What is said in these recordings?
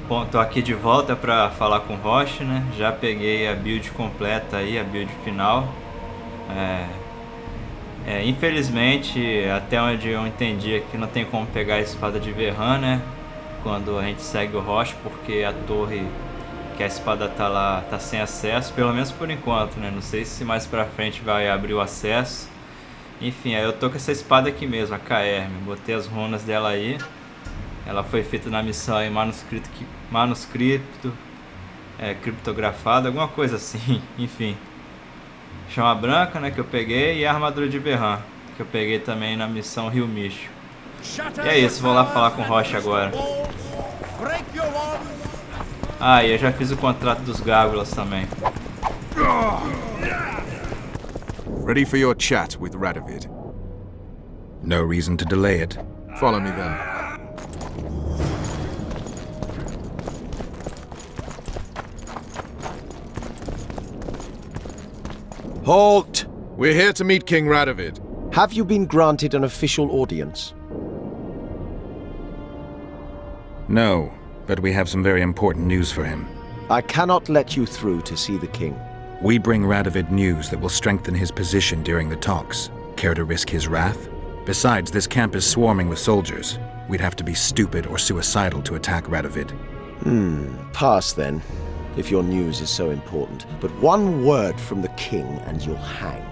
Bom, tô aqui de volta para falar com o Roche, né? Já peguei a build completa aí, a build final. Infelizmente, até onde eu entendi aqui, não tem como pegar a espada de Verran, né? Quando a gente segue o Roche, porque a torre que a espada tá lá tá sem acesso, pelo menos por enquanto, né? Não sei se mais pra frente vai abrir o acesso. Enfim, aí eu tô com essa espada aqui mesmo, a KR. Botei as runas dela aí. Ela foi feita na missão em manuscrito, criptografado, alguma coisa assim, enfim. Chama branca, né, que eu peguei, e a armadura de Verran, que eu peguei também na missão Rio Místico. E é isso, vou lá falar com o Roche agora. Ah, e eu já fiz o contrato dos gárgulas também. Ready for your chat with Radovic. No reason to delay it. Follow me then. Halt! We're here to meet King Radovid. Have you been granted an official audience? No, but we have some very important news for him. I cannot let you through to see the king. We bring Radovid news that will strengthen his position during the talks. Care to risk his wrath? Besides, this camp is swarming with soldiers. We'd have to be stupid or suicidal to attack Radovid. Pass then, if your news is so important. But one word from the king and you'll hang.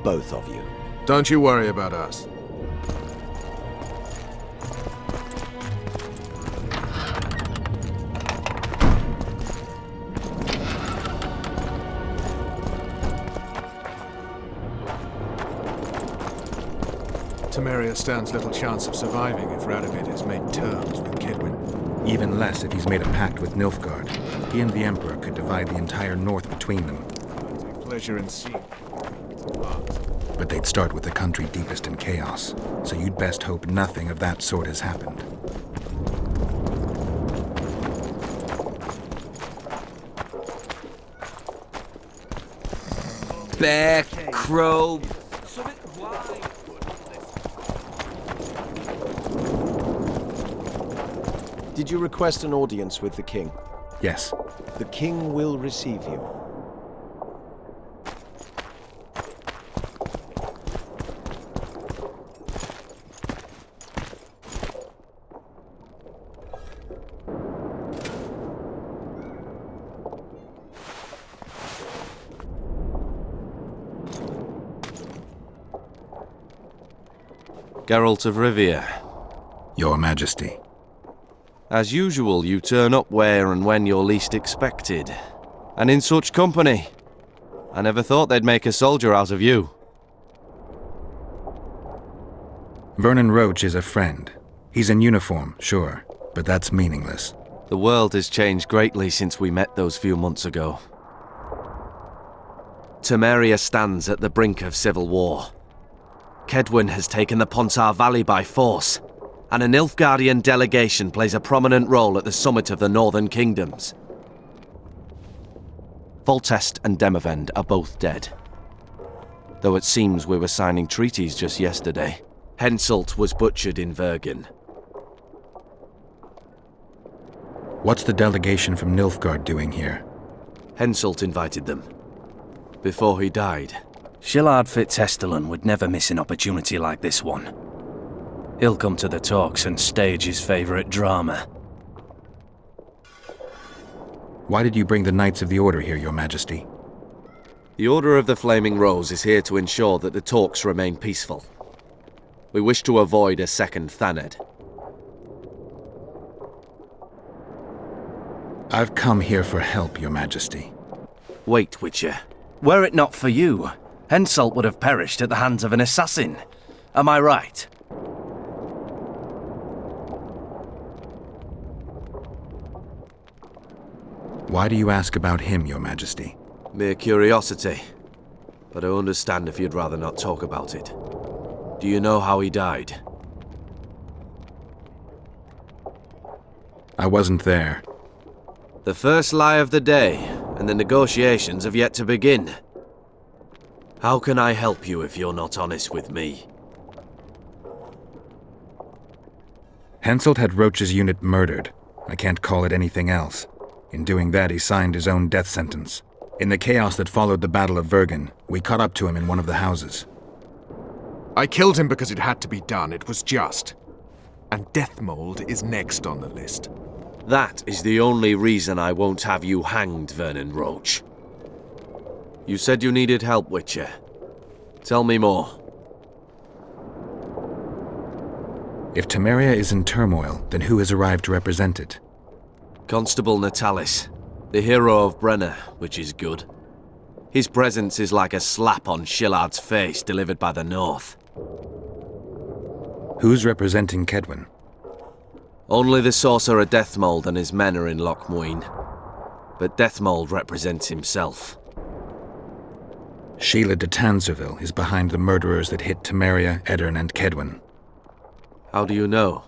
Both of you. Don't you worry about us. Teméria stands little chance of surviving if Radovid has made terms with Kedwin. Even less if he's made a pact with Nilfgaard. He and the Emperor could divide the entire north between them. I take pleasure in seeing. But they'd start with the country deepest in chaos, so you'd best hope nothing of that sort has happened. Bear, crow. Did you request an audience with the king? Yes. The king will receive you. Geralt of Rivia. Your Majesty. As usual, you turn up where and when you're least expected. And in such company. I never thought they'd make a soldier out of you. Vernon Roach is a friend. He's in uniform, sure, but that's meaningless. The world has changed greatly since we met those few months ago. Teméria stands at the brink of civil war. Kedwin has taken the Pontar Valley by force, and a Nilfgaardian delegation plays a prominent role at the summit of the Northern Kingdoms. Foltest and Demavend are both dead. Though it seems we were signing treaties just yesterday. Henselt was butchered in Vergen. What's the delegation from Nilfgaard doing here? Henselt invited them. Before he died. Shillard Fitzhestelon would never miss an opportunity like this one. He'll come to the talks and stage his favorite drama. Why did you bring the Knights of the Order here, Your Majesty? The Order of the Flaming Rose is here to ensure that the talks remain peaceful. We wish to avoid a second Thaned. I've come here for help, Your Majesty. Wait, Witcher. Were it not for you, Henselt would have perished at the hands of an assassin. Am I right? Why do you ask about him, Your Majesty? Mere curiosity. But I understand if you'd rather not talk about it. Do you know how he died? I wasn't there. The first lie of the day, and the negotiations have yet to begin. How can I help you if you're not honest with me? Henselt had Roach's unit murdered. I can't call it anything else. In doing that, he signed his own death sentence. In the chaos that followed the Battle of Vergen, we caught up to him in one of the houses. I killed him because it had to be done. It was just. And Deathmold is next on the list. That is the only reason I won't have you hanged, Vernon Roach. You said you needed help, Witcher. Tell me more. If Teméria is in turmoil, then who has arrived to represent it? Constable Natalis, the hero of Brenner, which is good. His presence is like a slap on Shillard's face delivered by the North. Who's representing Kedwen? Only the sorcerer Deathmold and his men are in Lochmuin. But Deathmold represents himself. Sheila de Tanzerville is behind the murderers that hit Teméria, Eddern, and Kedwen. How do you know?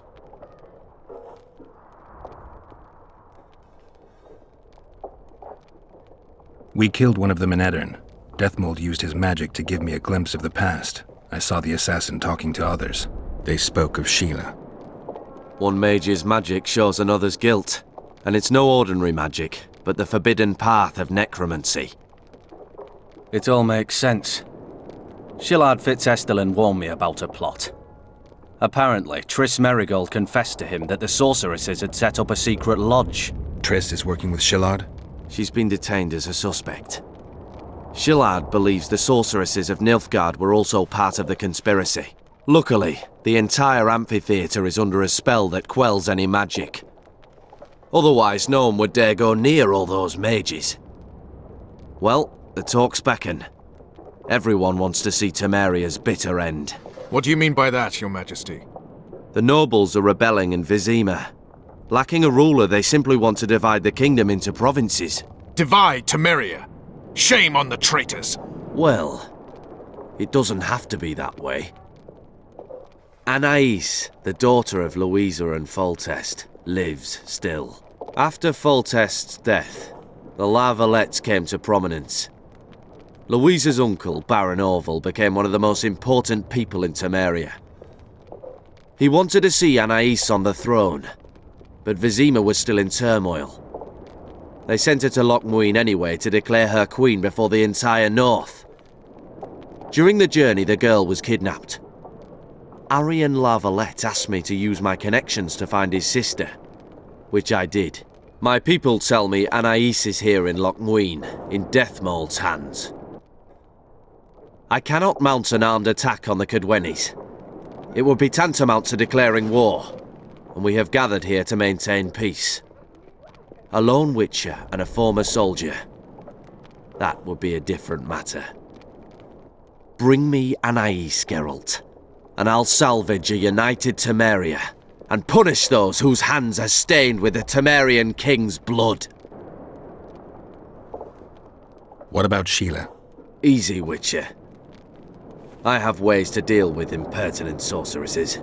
We killed one of them in Eddern. Deathmold used his magic to give me a glimpse of the past. I saw the assassin talking to others. They spoke of Sheila. One mage's magic shows another's guilt. And it's no ordinary magic, but the forbidden path of necromancy. It all makes sense. Shillard Fitzestelin warned me about a plot. Apparently, Triss Merigold confessed to him that the sorceresses had set up a secret lodge. Triss is working with Shillard? She's been detained as a suspect. Shillard believes the sorceresses of Nilfgaard were also part of the conspiracy. Luckily, the entire amphitheatre is under a spell that quells any magic. Otherwise, no one would dare go near all those mages. Well, the talks beckon. Everyone wants to see Temeria's bitter end. What do you mean by that, Your Majesty? The nobles are rebelling in Vizima. Lacking a ruler, they simply want to divide the kingdom into provinces. Divide Teméria! Shame on the traitors! Well, it doesn't have to be that way. Anais, the daughter of Louisa and Foltest, lives still. After Foltest's death, the La Valettes came to prominence. Louisa's uncle, Baron Orville, became one of the most important people in Teméria. He wanted to see Anais on the throne, but Vizima was still in turmoil. They sent her to Lochmuin anyway to declare her queen before the entire north. During the journey, the girl was kidnapped. Arian La Valette asked me to use my connections to find his sister, which I did. My people tell me Anais is here in Lochmuin, in Deathmold's hands. I cannot mount an armed attack on the Kedwenis. It would be tantamount to declaring war, and we have gathered here to maintain peace. A lone witcher and a former soldier. That would be a different matter. Bring me Anais, Geralt, and I'll salvage a united Teméria, and punish those whose hands are stained with the Temerian king's blood. What about Sheila? Easy, Witcher. I have ways to deal with impertinent sorceresses.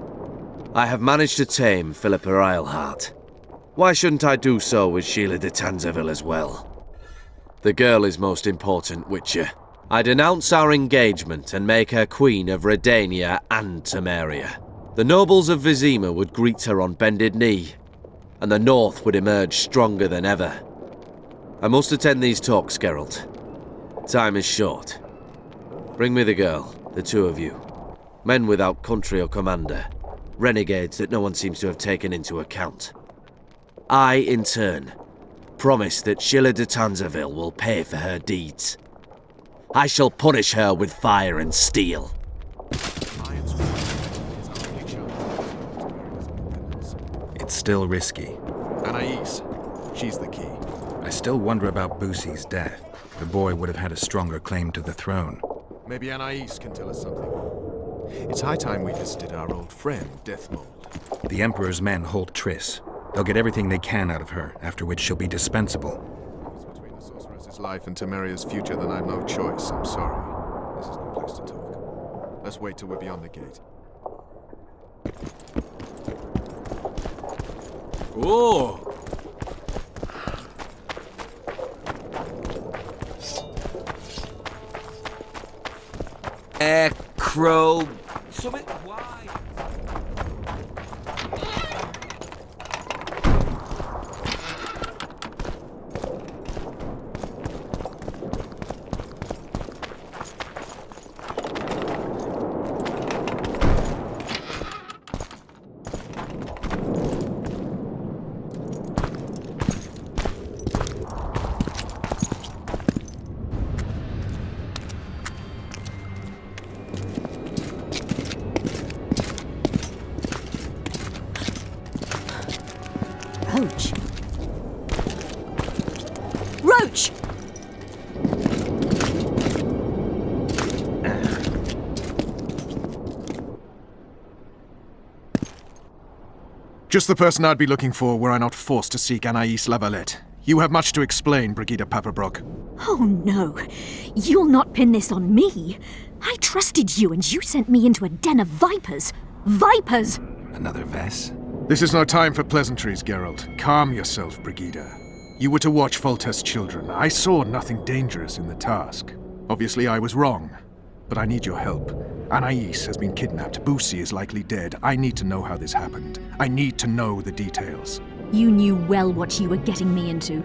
I have managed to tame Philippa Eilhart. Why shouldn't I do so with Sheila de Tanzerville as well? The girl is most important, Witcher. I denounce our engagement and make her queen of Redania and Teméria. The nobles of Vizima would greet her on bended knee, and the north would emerge stronger than ever. I must attend these talks, Geralt. Time is short. Bring me the girl, the two of you. Men without country or commander. Renegades that no one seems to have taken into account. I, in turn, promise that Sheila de Tanzerville will pay for her deeds. I shall punish her with fire and steel. It's still risky. Anais. She's the key. I still wonder about Boosie's death. The boy would have had a stronger claim to the throne. Maybe Anais can tell us something. It's high time we visited our old friend, Deathmold. The Emperor's men hold Triss. They'll get everything they can out of her, after which she'll be dispensable. If it's between the sorceress's life and Temeria's future, then I've no choice. I'm sorry. This is no place to talk. Let's wait till we're beyond the gate. Oh! Crow. Summit wide. Roach. Roach! Just the person I'd be looking for were I not forced to seek Anais Lavalette. You have much to explain, Brigida Paperbrook. Oh no, you'll not pin this on me. I trusted you and you sent me into a den of vipers. Vipers! Another Vess? This is no time for pleasantries, Geralt. Calm yourself, Brigida. You were to watch Foltest's children. I saw nothing dangerous in the task. Obviously, I was wrong. But I need your help. Anais has been kidnapped. Boosie is likely dead. I need to know how this happened. I need to know the details. You knew well what you were getting me into.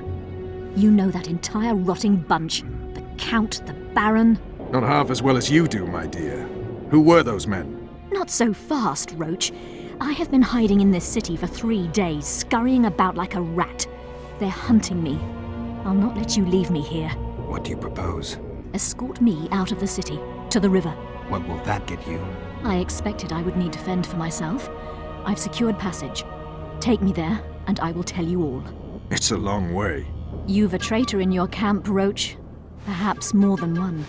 You know that entire rotting bunch. The Count, the Baron. Not half as well as you do, my dear. Who were those men? Not so fast, Roach. I have been hiding in this city for 3 days, scurrying about like a rat. They're hunting me. I'll not let you leave me here. What do you propose? Escort me out of the city, to the river. What will that get you? I expected I would need to fend for myself. I've secured passage. Take me there, and I will tell you all. It's a long way. You've a traitor in your camp, Roach. Perhaps more than one.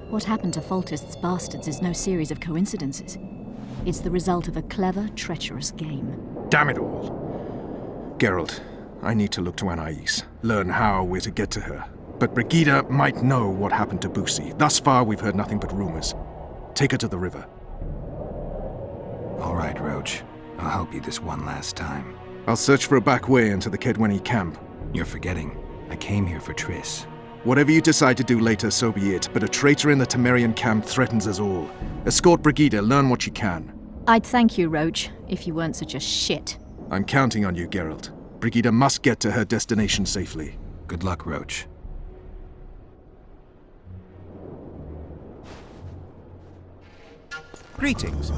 What happened to Foltest's bastards is no series of coincidences. It's the result of a clever, treacherous game. Damn it all. Geralt, I need to look to Anais, learn how we're to get to her. But Brigida might know what happened to Boosie. Thus far, we've heard nothing but rumors. Take her to the river. All right, Roach. I'll help you this one last time. I'll search for a back way into the Kedwenny camp. You're forgetting. I came here for Triss. Whatever you decide to do later, so be it. But a traitor in the Temerian camp threatens us all. Escort Brigida, learn what you can. I'd thank you, Roach, if you weren't such a shit. I'm counting on you, Geralt. Brigida must get to her destination safely. Good luck, Roach. Greetings.